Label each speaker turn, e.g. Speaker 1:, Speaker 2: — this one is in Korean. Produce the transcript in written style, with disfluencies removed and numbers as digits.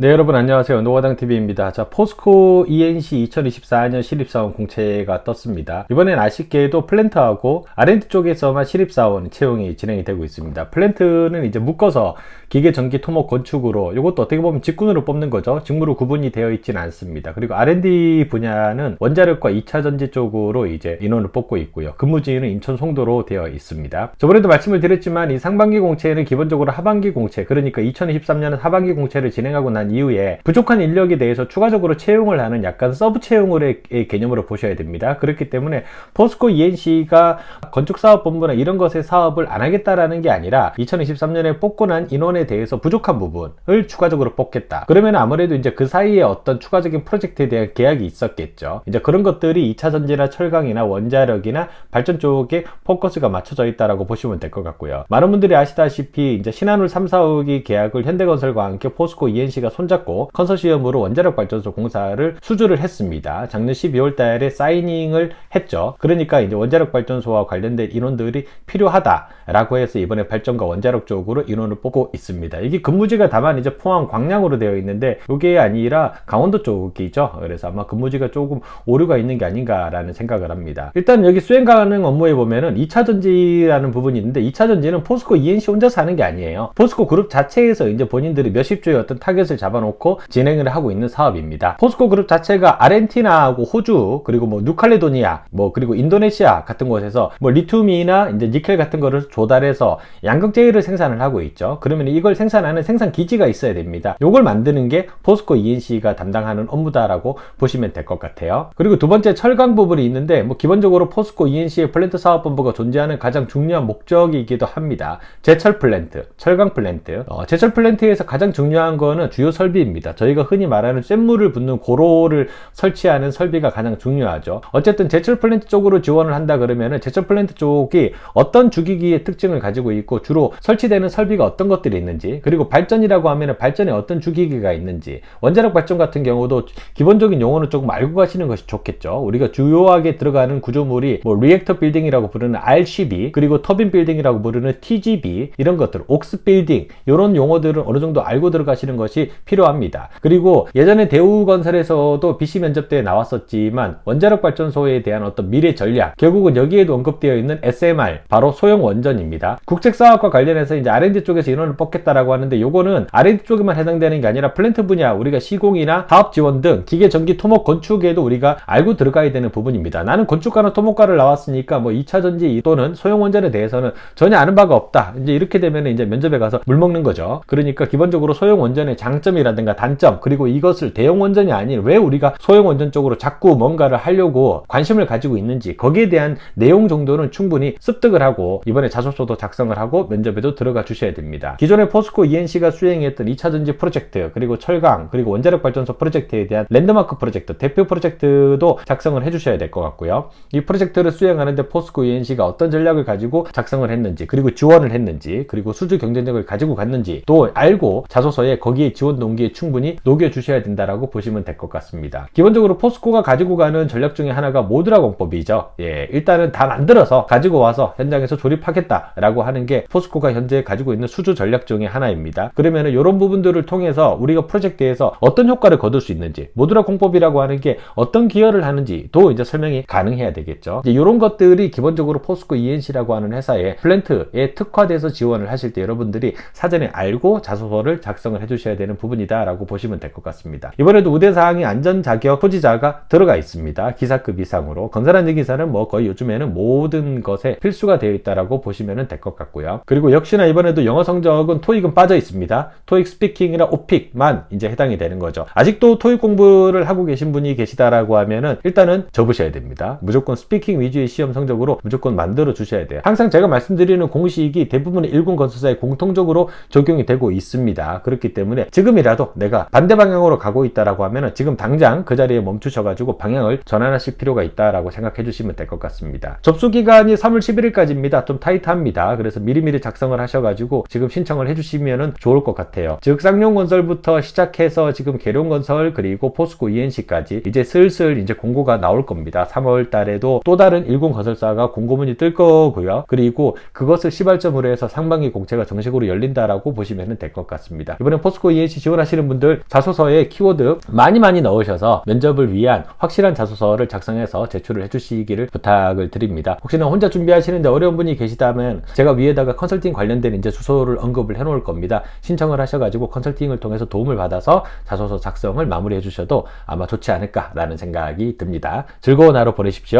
Speaker 1: 네, 여러분 안녕하세요. 노가당TV입니다. 자, 포스코 ENC 2024년 신입사원 공채가 떴습니다. 이번엔 아쉽게도 플랜트하고 R&D 쪽에서만 신입사원 채용이 진행이 되고 있습니다. 플랜트는 이제 묶어서 기계, 전기, 토목, 건축으로, 이것도 어떻게 보면 직군으로 뽑는 거죠. 직무로 구분이 되어 있지는 않습니다. 그리고 R&D 분야는 원자력과 2차전지 쪽으로 이제 인원을 뽑고 있고요. 근무지는 인천 송도로 되어 있습니다. 저번에도 말씀을 드렸지만 이 상반기 공채는 기본적으로 하반기 공채, 그러니까 2023년은 하반기 공채를 진행하고 난 이후에 부족한 인력에 대해서 추가적으로 채용을 하는 약간 서브 채용의 개념으로 보셔야 됩니다. 그렇기 때문에 포스코 ENC가 건축사업본부나 이런 것의 사업을 안 하겠다라는 게 아니라 2023년에 뽑고 난 인원에 대해서 부족한 부분을 추가적으로 뽑겠다. 그러면 아무래도 이제 그 사이에 어떤 추가적인 프로젝트에 대한 계약이 있었겠죠. 이제 그런 것들이 2차 전지나 철강이나 원자력이나 발전 쪽에 포커스가 맞춰져 있다라고 보시면 될 것 같고요. 많은 분들이 아시다시피 이제 신한울 3, 4호기 계약을 현대건설과 함께 포스코 ENC가 손잡고 컨소시엄으로 원자력 발전소 공사를 수주를 했습니다. 작년 12월 달에 사이닝을 했죠. 그러니까 이제 원자력 발전소와 관련된 인원들이 필요하다라고 해서 이번에 발전과 원자력 쪽으로 인원을 뽑고 있습니다. 이게 근무지가 다만 이제 포항 광양으로 되어 있는데 이게 아니라 강원도 쪽이죠. 그래서 아마 근무지가 조금 오류가 있는 게 아닌가라는 생각을 합니다. 일단 여기 수행 가능 업무에 보면은 2차 전지라는 부분이 있는데 2차 전지는 포스코 ENC 혼자서 하는 게 아니에요. 포스코 그룹 자체에서 이제 본인들이 몇십 조의 어떤 타겟을 잡아놓고 진행을 하고 있는 사업입니다. 포스코 그룹 자체가 아르헨티나하고 호주 그리고 뭐 뉴칼레도니아 그리고 인도네시아 같은 곳에서 리튬이나 이제 니켈 같은 거를 조달해서 양극재를 생산을 하고 있죠. 그러면 이걸 생산하는 생산 기지가 있어야 됩니다. 이걸 만드는 게 포스코 ENC가 담당하는 업무다라고 보시면 될 것 같아요. 그리고 두 번째 철강 부분이 있는데 기본적으로 포스코 ENC의 플랜트 사업본부가 존재하는 가장 중요한 목적이기도 합니다. 제철 플랜트, 철강 플랜트. 제철 플랜트에서 가장 중요한 거는 주요 설비입니다. 저희가 흔히 말하는 쇳물을 붓는 고로를 설치하는 설비가 가장 중요하죠. 어쨌든 제철 플랜트 쪽으로 지원을 한다 그러면은 제철 플랜트 쪽이 어떤 주기기의 특징을 가지고 있고 주로 설치되는 설비가 어떤 것들이 있는지, 그리고 발전이라고 하면은 발전에 어떤 주기기가 있는지, 원자력 발전 같은 경우도 기본적인 용어는 조금 알고 가시는 것이 좋겠죠. 우리가 주요하게 들어가는 구조물이 리액터 빌딩이라고 부르는 RCB, 그리고 터빈 빌딩이라고 부르는 TGB, 이런 것들, 옥스 빌딩, 이런 용어들은 어느 정도 알고 들어가시는 것이 필요합니다. 그리고 예전에 대우건설에서도 BC 면접 때에 나왔었지만 원자력 발전소에 대한 어떤 미래 전략, 결국은 여기에도 언급되어 있는 SMR, 바로 소형 원전입니다. 국책사업과 관련해서 이제 R&D 쪽에서 인원을 뽑겠다라고 하는데 요거는 R&D 쪽에만 해당되는 게 아니라 플랜트 분야, 우리가 시공이나 사업 지원 등 기계, 전기, 토목, 건축에도 우리가 알고 들어가야 되는 부분입니다. 나는 건축가나 토목가를 나왔으니까 2차 전지 또는 소형 원전에 대해서는 전혀 아는 바가 없다. 이제 이렇게 되면 이제 면접에 가서 물 먹는 거죠. 그러니까 기본적으로 소형 원전의 장점이라든가 단점, 그리고 이것을 대형 원전이 아닌 왜 우리가 소형 원전 쪽으로 자꾸 뭔가를 하려고 관심을 가지고 있는지, 거기에 대한 내용 정도는 충분히 습득을 하고 이번에 자소서도 작성을 하고 면접에도 들어가 주셔야 됩니다. 기존에 포스코 ENC가 수행했던 2차 전지 프로젝트, 그리고 철강, 그리고 원자력 발전소 프로젝트에 대한 랜드마크 프로젝트, 대표 프로젝트도 작성을 해주셔야 될 것 같고요. 이 프로젝트를 수행하는데 포스코 ENC가 어떤 전략을 가지고 작성을 했는지, 그리고 지원을 했는지, 그리고 수주 경쟁력을 가지고 갔는지 또 알고 자소서에 거기에 지원 동기에 충분히 녹여주셔야 된다라고 보시면 될 것 같습니다. 기본적으로 포스코가 가지고 가는 전략 중에 하나가 모듈화 공법이죠. 일단은 다 만들어서 가지고 와서 현장에서 조립하겠다라고 하는 게 포스코가 현재 가지고 있는 수주 전략 중에 하나입니다. 그러면은 이런 부분들을 통해서 우리가 프로젝트에서 어떤 효과를 거둘 수 있는지, 모듈화 공법이라고 하는 게 어떤 기여를 하는지도 이제 설명이 가능해야 되겠죠. 이런 것들이 기본적으로 포스코 ENC라고 하는 회사의 플랜트에 특화돼서 지원을 하실 때 여러분들이 사전에 알고 자소서를 작성을 해주셔야 되는 부분이다라고 보시면 될 것 같습니다. 이번에도 우대사항이 안전자격 소지자가 들어가 있습니다. 기사급 이상으로. 건설안전 기사는 거의 요즘에는 모든 것에 필수가 되어 있다라고 보시면 될 것 같고요. 그리고 역시나 이번에도 영어 성적은 토익은 빠져 있습니다. 토익 스피킹이나 오픽만 이제 해당이 되는 거죠. 아직도 토익 공부를 하고 계신 분이 계시다라고 하면은 일단은 접으셔야 됩니다. 무조건 스피킹 위주의 시험 성적으로 무조건 만들어 주셔야 돼요. 항상 제가 말씀드리는 공식이 대부분의 일군 건설사에 공통적으로 적용이 되고 있습니다. 그렇기 때문에 지금이라도 내가 반대 방향으로 가고 있다라고 하면은 지금 당장 그 자리에 멈추셔가지고 방향을 전환하실 필요가 있다라고 생각해 주시면 될 것 같습니다. 접수 기간이 3월 11일까지입니다. 좀 타이트합니다. 그래서 미리미리 작성을 하셔가지고 지금 신청을 해주시면 좋을 것 같아요. 즉 쌍용건설부터 시작해서 지금 계룡건설 그리고 포스코 ENC까지 이제 슬슬 이제 공고가 나올 겁니다. 3월 달에도 또 다른 일군 건설사가 공고문이 뜰 거고요. 그리고 그것을 시발점으로 해서 상반기 공채가 정식으로 열린다라고 보시면 될 것 같습니다. 이번에 포스코 ENC 지원하시는 분들 자소서에 키워드 많이 넣으셔서 면접을 위한 확실한 자소서를 작성해서 제출을 해주시기를 부탁을 드립니다. 혹시나 혼자 준비하시는데 어려운 분이 계시다면 제가 위에다가 컨설팅 관련된 이제 주소를 언급을 해 놓을 겁니다. 신청을 하셔가지고 컨설팅을 통해서 도움을 받아서 자소서 작성을 마무리해 주셔도 아마 좋지 않을까라는 생각이 듭니다. 즐거운 하루 보내십시오.